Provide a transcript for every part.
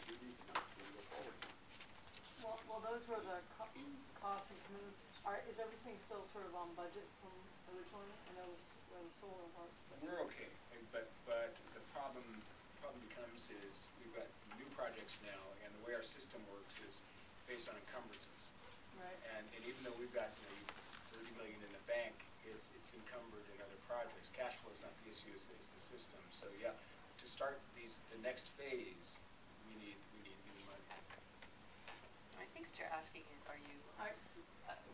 we need to go forward. Well, those were the costs and commitments. Is everything still sort of on budget from originally? I know where the solar was. But we're okay, but the problem becomes is we've got new projects now, and the way our system works is based on encumbrances. right. And even though we've got 30 million in the bank, it's encumbered in other projects. Cash flow is not the issue; it's the system. So yeah, to start the next phase, we need new money. I think what you're asking is, are you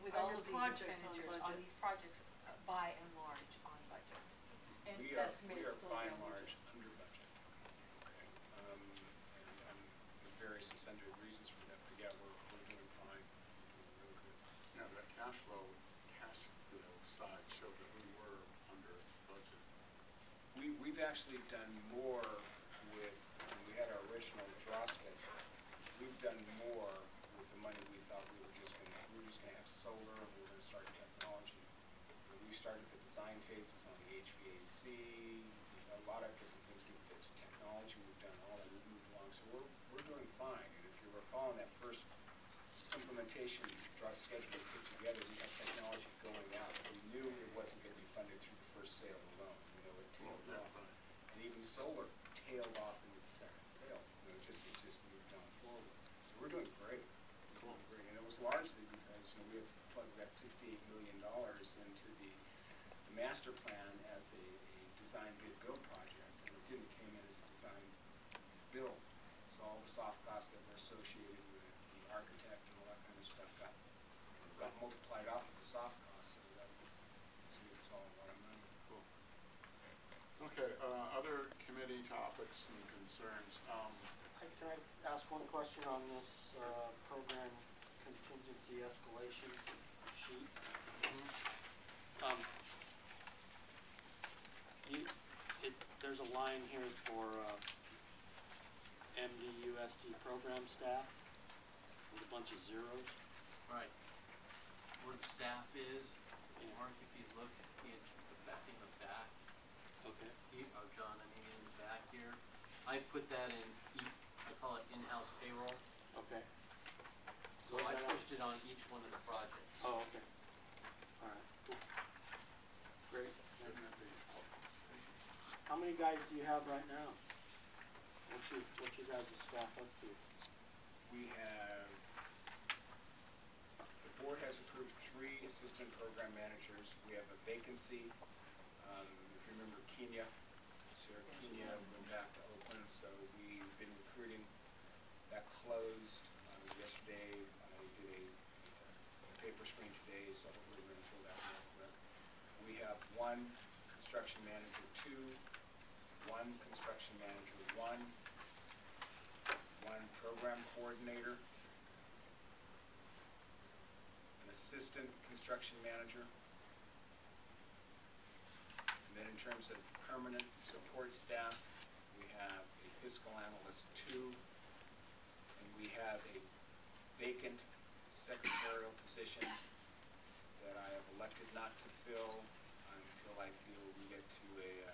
with Are all your of these projects expenditures on on these projects by and large on budget? And We are still by and on large under budget. Okay, and various and sundry reasons for that. But yeah, we're doing fine. We're doing real good. Yeah, that cash flow side showed that we were under budget. We've actually done more with, when we had our original draw schedule, we've done more with the money we thought we were just going to have solar, and we were going to start technology. And we started the design phases on the HVAC, a lot of different things. We did technology, we've done all that, we've moved along. So we're doing fine. And if you recall in that first implementation draw schedule we put together, we had technology going out. We knew it wasn't going to be funded through the first sale alone. It tailed off. Right. And even solar tailed off into the second sale. It just moved on forward. So we're doing great. We're doing great. And it was largely because we got $68 million into the master plan as a design bid build project, and it didn't came in as a design build. So all the soft costs that were associated with the architect and all that kind of stuff got multiplied off of the soft costs. So that's made us all a lot of money. Cool. Okay, other committee topics and concerns. Can I ask one question on this program contingency escalation sheet? There's a line here for MDUSD program staff with a bunch of zeros. Right. Where the staff is, Mark, if you look in the back. Okay. John, I mean in the back here. I put that in, I call it in-house payroll. Okay. So I pushed it on each one of the projects. Oh, okay. All right. Cool. Great. How many guys do you have right now? What's your guys' staff up to? We have, the board has approved 3 assistant program managers. We have a vacancy. If you remember Kenya, Sarah Kenya went back to Oakland, so we've been recruiting. That closed yesterday. I did a paper screen today, so hopefully we're going to fill that real quick. We have 1 construction manager 2, 1 construction manager 1 program coordinator, an assistant construction manager, and then in terms of permanent support staff, we have a fiscal analyst 2, and we have a vacant secretarial position that I have elected not to fill until I feel we get to a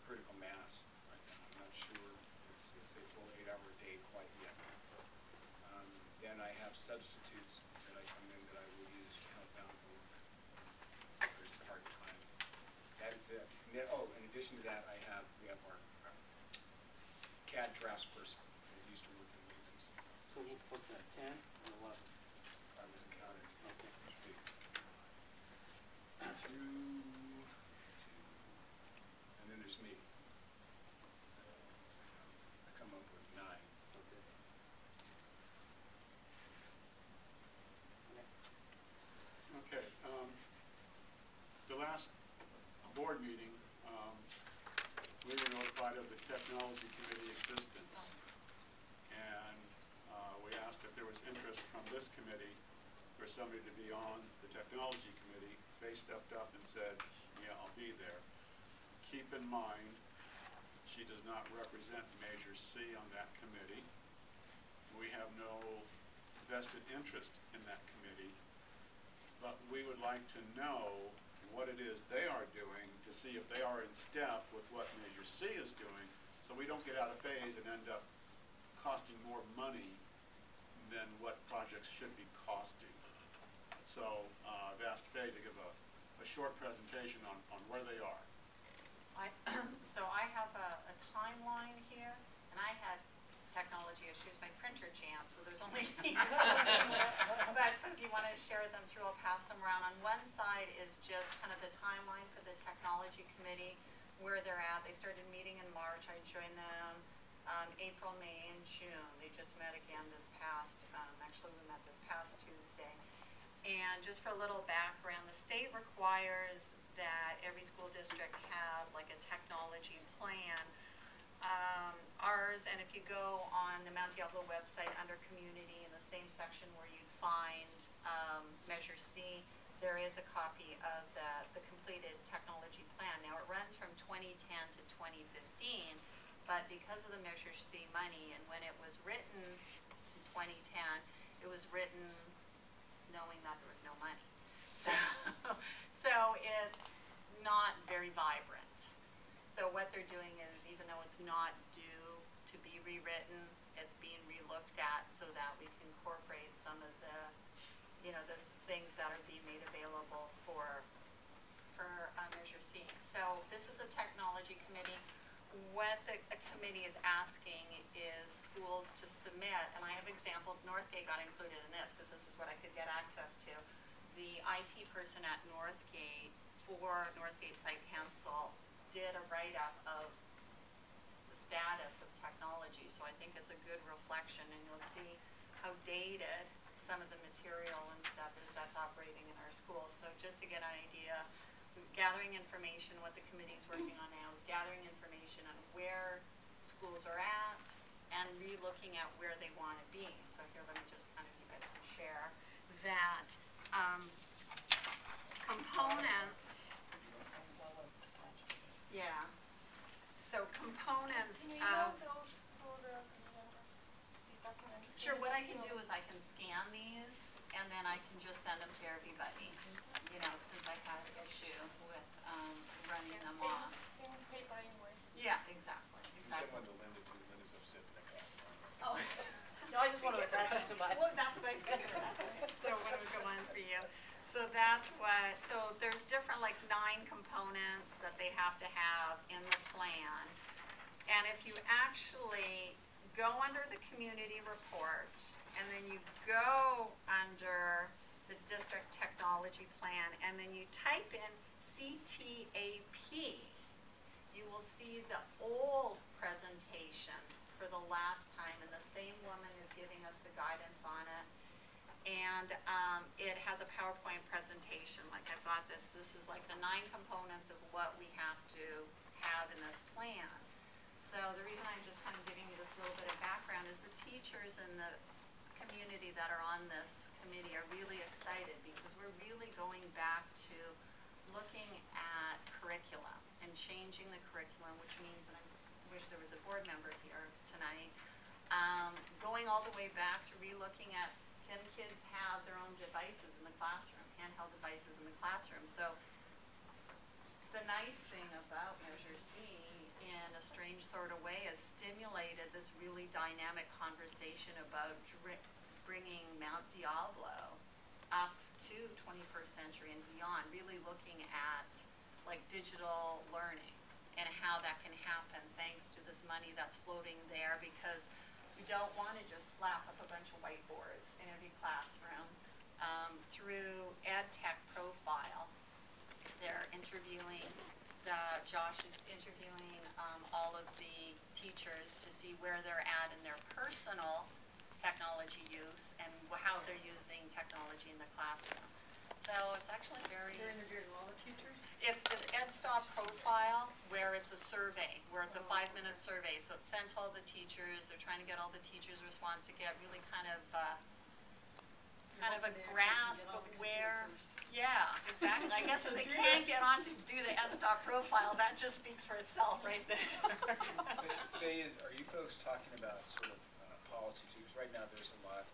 critical mass. Right now, I'm not sure it's a full 8-hour day quite yet. Then I have substitutes that I come in that I will use to help out the work. There's part-time. That is it. And then, in addition to that, we have our CAD drafts person that used to work in maintenance. So what's that, 10 or 11? I wasn't counted. Okay. Let's see. 2, and then there's me. So I come up with 9. Okay. Okay. The last board meeting, we were notified of the technology committee assistance, and we asked if there was interest from this committee for somebody to be on the technology committee. Faye stepped up and said, yeah, I'll be there. Keep in mind, she does not represent Measure C on that committee. We have no vested interest in that committee, but we would like to know what it is they are doing to see if they are in step with what Measure C is doing, so so we don't get out of phase and end up costing more money than what projects should be costing. So I've asked Faye to give a short presentation on where they are. So I have a timeline here, and I had technology issues. My printer jammed, so there's only but so if you want to share them through, I'll pass them around. On one side is just kind of the timeline for the technology committee, where they're at. They started meeting in March. I joined them April, May, and June. They just met again this past, actually we met this past Tuesday. And just for a little background, the state requires that every school district have like a technology plan. Ours, and if you go on the Mount Diablo website under community, in the same section where you'd find Measure C, there is a copy of the completed technology plan. Now it runs from 2010 to 2015, but because of the Measure C money, and when it was written in 2010, it was written knowing that there was no money. So it's not very vibrant. So what they're doing is, even though it's not due to be rewritten, it's being relooked at so that we can incorporate some of the, the things that are being made available for Measure C. So this is a technology committee. What the committee is asking is schools to submit, and I have example, Northgate got included in this because this is what I could get access to. The IT person at Northgate for Northgate Site Council did a write-up of the status of technology, so I think it's a good reflection, and you'll see how dated some of the material and stuff is that's operating in our schools. So just to get an idea, gathering information, what the committee is working on now is gathering information on where schools are at and re-looking at where they want to be. So here, let me just kind of, you guys can share that components. Yeah. So components Can we of. email those for the committee members, these documents? Sure, what I can do is I can scan these and then I can just send them to everybody, since I had an issue with running them off. Same paper anyway. Yeah, exactly. You sent one to Linda too. Linda's upset that I passed it on. Oh. No, I just want to attach it to my. Well, that's what I figured. So what would go on for you? So that's what, so there's different, like 9 components that they have to have in the plan. And if you actually go under the community report and then you go under the district technology plan and then you type in CTAP, you will see the old presentation for the last time, and the same woman is giving us the guidance on it. And it has a PowerPoint presentation. Like I've got this is like the 9 components of what we have to have in this plan. So the reason I'm just kind of giving you this little bit of background is the teachers and the community that are on this committee are really excited because we're really going back to looking at curriculum and changing the curriculum, which means, and I just wish there was a board member here tonight, going all the way back to re-looking at, can kids have their own devices in the classroom, handheld devices in the classroom? So the nice thing about Measure C, in a strange sort of way, has stimulated this really dynamic conversation about bringing Mount Diablo up to 21st century and beyond, really looking at like digital learning and how that can happen thanks to this money that's floating there, because we don't want to just slap up a bunch of whiteboards in every classroom. Through EdTech Profile, they're interviewing, Josh is interviewing all of the teachers to see where they're at in their personal technology use and how they're using technology in the classroom. So it's actually very... They're interviewing all the teachers? It's this EdStop profile where it's a survey, where it's a 5-minute survey. So it's sent to all the teachers. They're trying to get all the teachers' response to get really kind of a grasp of where... Yeah, exactly. I guess if they can't get on to do the EdStop profile, that just speaks for itself right there. Faye, are you folks talking about sort of policy too? Because right now there's a lot